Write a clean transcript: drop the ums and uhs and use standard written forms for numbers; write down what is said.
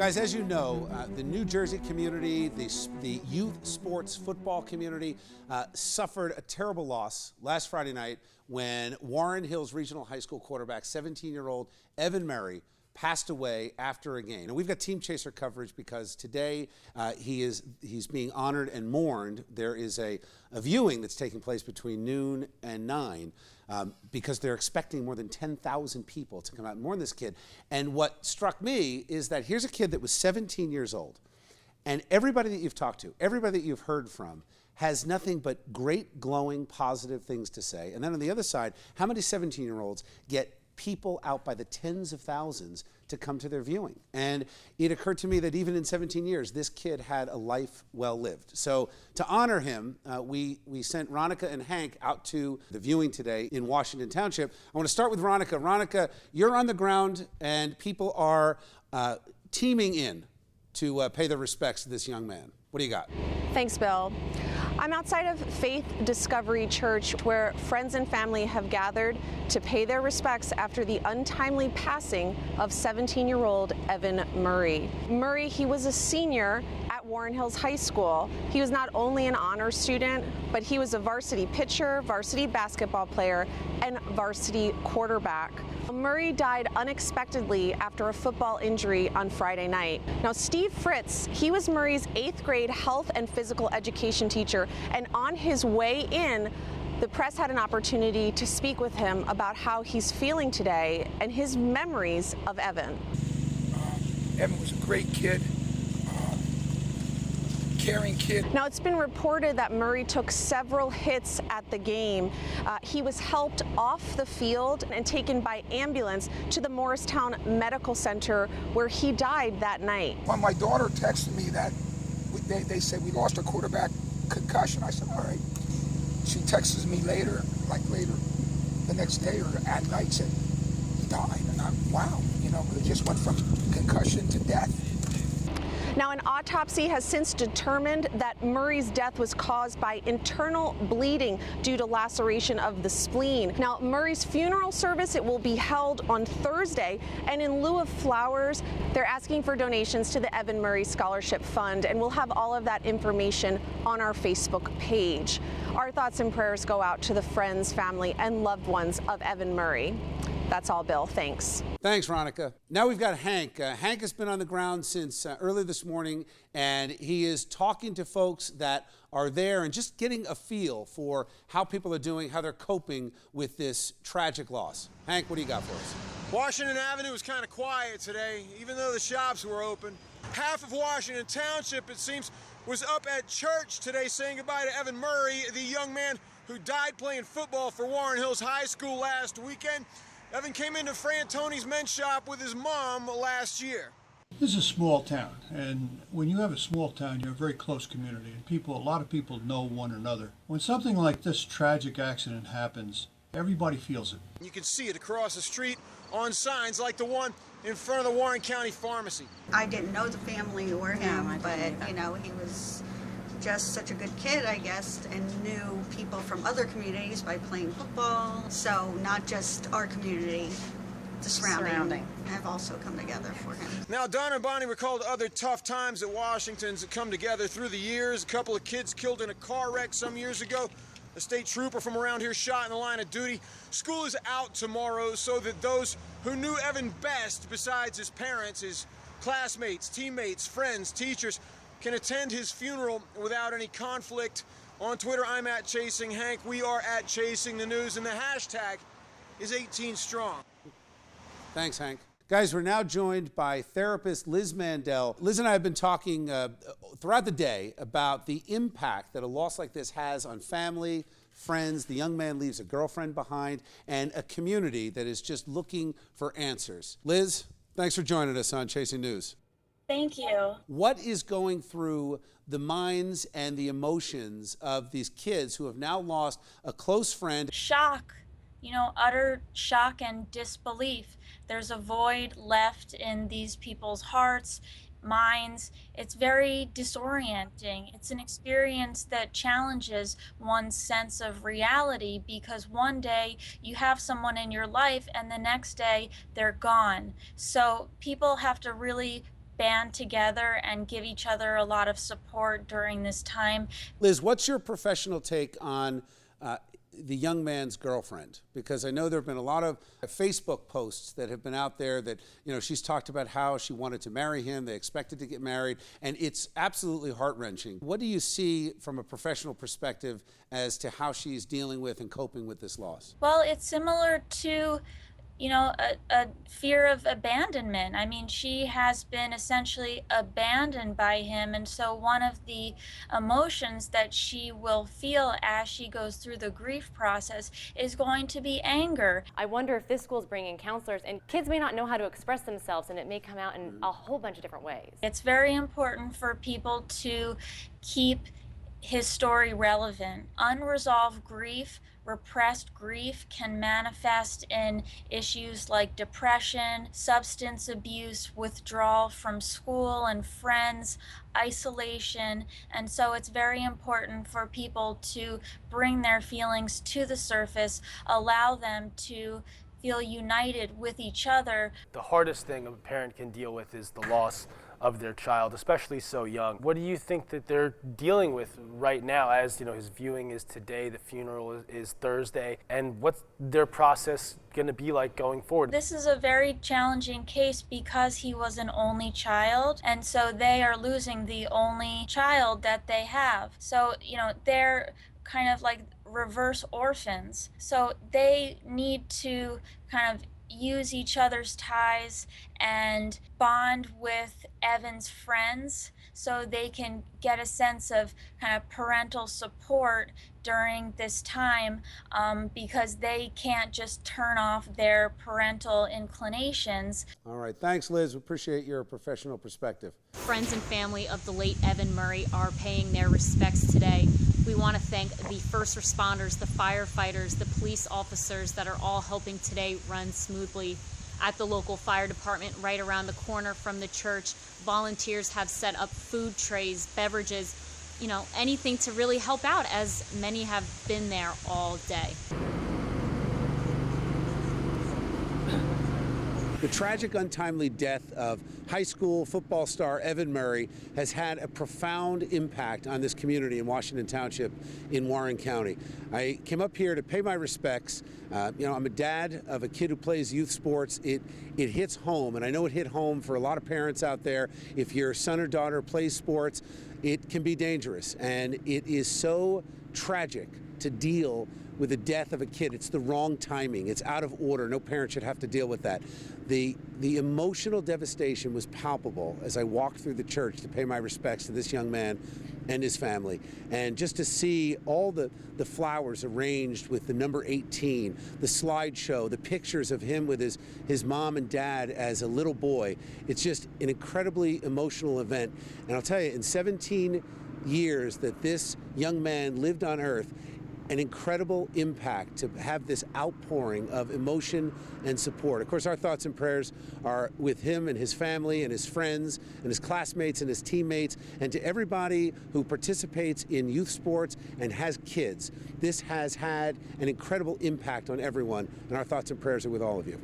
Guys, as you know, the New Jersey community, the youth sports football community suffered a terrible loss last Friday night when Warren Hills Regional High School quarterback, 17-year-old Evan Murray, passed away after a game. And we've got Team Chaser coverage because today he's being honored and mourned. There is a viewing that's taking place between noon and 9 because they're expecting more than 10,000 people to come out and mourn this kid. And what struck me is that here's a kid that was 17 years old, and everybody that you've talked to, everybody that you've heard from, has nothing but great, glowing, positive things to say. And then on the other side, how many 17-year-olds get people out by the tens of thousands to come to their viewing? And it occurred to me that even in 17 years, this kid had a life well lived. So to honor him, we sent Ronica and Hank out to the viewing today in Washington Township. I want to start with Ronica. Ronica, you're on the ground and people are teaming in to pay their respects to this young man. What do you got? Thanks, Bill. I'm outside of Faith Discovery Church, where friends and family have gathered to pay their respects after the untimely passing of 17-year-old Evan Murray. Murray, he was a senior at Warren Hills High School. He was not only an honor student, but he was a varsity pitcher, varsity basketball player, and varsity quarterback. Murray died unexpectedly after a football injury on Friday night. Now, Steve Fritz, he was Murray's 8th grade health and physical education teacher, and on his way in, the press had an opportunity to speak with him about how he's feeling today and his memories of Evan. Evan was a great kid. Caring kid. Now, it's been reported that Murray took several hits at the game. He was helped off the field and taken by ambulance to the Morristown Medical Center, where he died that night. When my daughter texted me that they said we lost our quarterback, concussion, I said, all right. She texts me later the next day or at night, said he died. And I'm, wow, it just went from concussion to death. Now, an autopsy has since determined that Murray's death was caused by internal bleeding due to laceration of the spleen. Now, Murray's funeral service, it will be held on Thursday, and in lieu of flowers, they're asking for donations to the Evan Murray Scholarship Fund, and we'll have all of that information on our Facebook page. Our thoughts and prayers go out to the friends, family, and loved ones of Evan Murray. That's all, Bill. Thanks. Thanks, Ronica. Now we've got Hank. Hank has been on the ground since early this morning, and he is talking to folks that are there and just getting a feel for how people are doing, how they're coping with this tragic loss. Hank, what do you got for us? Washington Avenue was kind of quiet today, even though the shops were open. Half of Washington Township, it seems, was up at church today saying goodbye to Evan Murray, the young man who died playing football for Warren Hills High School last weekend. Evan came into Frantoni's men's shop with his mom last year. This is a small town, and when you have a small town, you have a very close community, and a lot of people know one another. When something like this tragic accident happens, everybody feels it. You can see it across the street on signs like the one in front of the Warren County Pharmacy. I didn't know the family or him, but he was just such a good kid, I guess, and knew people from other communities by playing football. So not just our community, the surrounding have also come together for him. Now, Donna and Bonnie recalled other tough times that Washington's come together through the years. A couple of kids killed in a car wreck some years ago. A state trooper from around here shot in the line of duty. School is out tomorrow so that those who knew Evan best, besides his parents, his classmates, teammates, friends, teachers, can attend his funeral without any conflict. On Twitter, I'm at Chasing Hank. We are at Chasing the News, and the hashtag is 18Strong. Thanks, Hank. Guys, we're now joined by therapist Liz Mandel. Liz and I have been talking throughout the day about the impact that a loss like this has on family, friends. The young man leaves a girlfriend behind, and a community that is just looking for answers. Liz, thanks for joining us on Chasing News. Thank you. What is going through the minds and the emotions of these kids who have now lost a close friend? Shock, utter shock and disbelief. There's a void left in these people's hearts, minds. It's very disorienting. It's an experience that challenges one's sense of reality, because one day you have someone in your life and the next day they're gone. So people have to really band together and give each other a lot of support during this time. Liz, what's your professional take on the young man's girlfriend? Because I know there have been a lot of Facebook posts that have been out there that, you know, she's talked about how she wanted to marry him, they expected to get married, and it's absolutely heart-wrenching. What do you see from a professional perspective as to how she's dealing with and coping with this loss? Well, it's similar to, you know, a fear of abandonment. I mean, she has been essentially abandoned by him, and so one of the emotions that she will feel as she goes through the grief process is going to be anger. I wonder if this school is bringing counselors, and kids may not know how to express themselves, and it may come out in a whole bunch of different ways. It's very important for people to keep his story relevant. Unresolved grief, repressed grief can manifest in issues like depression, substance abuse, withdrawal from school and friends, isolation, and so it's very important for people to bring their feelings to the surface, allow them to feel united with each other. The hardest thing a parent can deal with is the loss of their child, especially so young. What do you think that they're dealing with right now? As you know, his viewing is today, the funeral is Thursday, and what's their process going to be like going forward? This is a very challenging case because he was an only child, and so they are losing the only child that they have. So, you know, they're kind of like reverse orphans. So they need to kind of use each other's ties and bond with Evan's friends so they can get a sense of kind of parental support during this time, because they can't just turn off their parental inclinations. All right, thanks, Liz. We appreciate your professional perspective. Friends and family of the late Evan Murray are paying their respects today. We want to thank the first responders, the firefighters, the police officers that are all helping today run smoothly. At the local fire department right around the corner from the church, volunteers have set up food trays, beverages, you know, anything to really help out, as many have been there all day. The tragic, untimely death of high school football star Evan Murray has had a profound impact on this community in Washington Township in Warren County. I came up here to pay my respects. You know, I'm a dad of a kid who plays youth sports. It hits home, and I know it hit home for a lot of parents out there. If your son or daughter plays sports, it can be dangerous, and it is so tragic to deal with the death of a kid. It's the wrong timing. It's out of order. No parent should have to deal with that. The emotional devastation was palpable as I walked through the church to pay my respects to this young man and his family. And just to see all the flowers arranged with the number 18, the slideshow, the pictures of him with his mom and dad as a little boy, it's just an incredibly emotional event. And I'll tell you, in 17 years that this young man lived on earth, an incredible impact to have this outpouring of emotion and support. Of course, our thoughts and prayers are with him and his family and his friends and his classmates and his teammates, and to everybody who participates in youth sports and has kids. This has had an incredible impact on everyone, and our thoughts and prayers are with all of you.